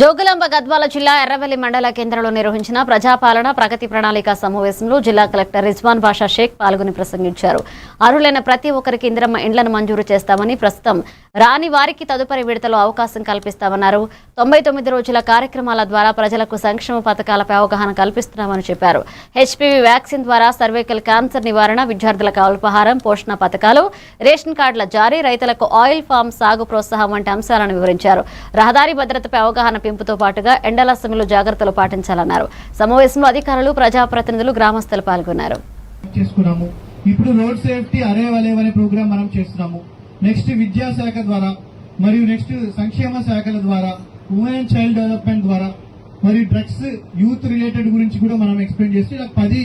జోగులాంబ గద్వాల జిల్లా ఎర్రవెల్లి మండల కేంద్రంలో నిర్వహించిన ప్రజాపాలన ప్రగతి ప్రణాళిక సమావేశంలో జిల్లా కలెక్టర్ రిజ్వాన్ బాషా షేక్ పాల్గొని ప్రసంగించారు. అర్హులైన ప్రతి ఒక్కరికి ఇందిరమ్మ ఇండ్లను మంజూరు చేస్తామని, ప్రస్తుతం రాని వారికి తదుపరి విడతలో అవకాశం కల్పిస్తామన్నారు. 99 రోజుల కార్యక్రమాల ద్వారా ప్రజలకు సంక్షేమ పథకాలపై అవగాహన కల్పిస్తున్నామని చెప్పారు. హెచ్పివి వ్యాక్సిన్ ద్వారా సర్వైకల్ క్యాన్సర్ నివారణ, విద్యార్థులకు అల్పాహారం, పోషణ పథకాలు, రేషన్ కార్డుల జారీ, రైతులకు ఆయిల్ ఫామ్ సాగు ప్రోత్సాహం వంటి అంశాలను వివరించారు. రహదారి భద్రతపై అవగాహన పెంపుతో పాటుగా ఎండల సమయంలో జాగ్రత్తలు పాటించాలన్నారు. సమావేశంలో అధికారులు, ప్రజాప్రతినిధులు, గ్రామస్తులు పాల్గొన్నారు. ఇప్పుడు రోడ్ సేఫ్టీ అరేవలేవ్ అనే ప్రోగ్రామ్ మనం చేస్తున్నాము. నెక్స్ట్ విద్యాశాఖ ద్వారా మరియు నెక్స్ట్ సంక్షేమ శాఖల ద్వారా, ఉమెన్ అండ్ చైల్డ్ డెవలప్మెంట్ ద్వారా మరియు డ్రగ్స్ యూత్ రిలేటెడ్ గురించి కూడా మనం ఎక్స్ప్లెయిన్ చేస్తే ఇలా 10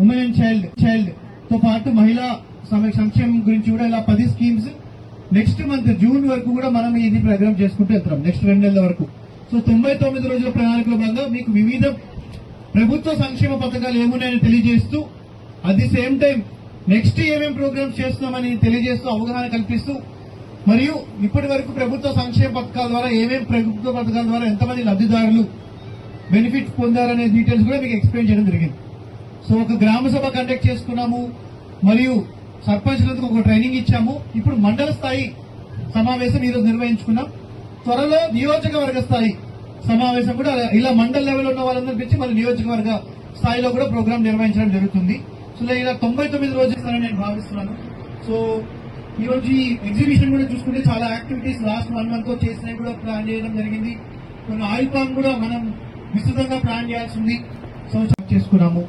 ఉమెన్ అండ్ చైల్డ్ తో పాటు మహిళా సంక్షేమం గురించి కూడా ఇలా 10 స్కీమ్స్ నెక్స్ట్ మంత్ జూన్ వరకు కూడా మనం ఇది ప్రోగ్రామ్ చేసుకుంటూ వెళ్తున్నాం. నెక్స్ట్ 2 నెలల వరకు. సో 99 రోజుల ప్రణాళికలో భాగంగా మీకు వివిధ ప్రభుత్వ సంక్షేమ పథకాలు ఏమున్నాయని తెలియజేస్తూ, at the same time next ఏమేం ప్రోగ్రామ్స్ చేస్తున్నామని తెలియజేస్తూ, అవగాహన కల్పిస్తూ, మరియు ఇప్పటి వరకు ప్రభుత్వ సంక్షేమ పథకాల ద్వారా ప్రభుత్వ పథకాల ద్వారా ఎంతమంది లబ్ధిదారులు బెనిఫిట్ పొందారనే డీటెయిల్స్ కూడా మీకు ఎక్స్ప్లెయిన్ చేయడం జరిగింది. సో ఒక గ్రామ సభ కండక్ట్ చేసుకున్నాము, మరియు సర్పంచ్లకు ఒక ట్రైనింగ్ ఇచ్చాము. ఇప్పుడు మండల స్థాయి సమావేశం ఈరోజు నిర్వహించుకున్నాం. త్వరలో నియోజకవర్గ స్థాయి సమావేశం కూడా ఇలా మండల లెవెల్లో ఉన్న వాళ్ళందరూ పిలిచి మళ్ళీ నియోజకవర్గ స్థాయిలో కూడా ప్రోగ్రామ్ నిర్వహించడం జరుగుతుంది. సో ఇలా 99 రోజులు నేను భావిస్తున్నాను. సో ఈ రోజు ఈ ఎగ్జిబిషన్ కూడా చూసుకుంటే చాలా యాక్టివిటీస్ లాస్ట్ 1 మంత్ చేసినవి కూడా ప్లాన్ చేయడం జరిగింది. కొన్ని ఆయిల్ పామ్ కూడా మనం విస్తృతంగా ప్లాన్ చేయాల్సింది. సో చేసుకున్నాము.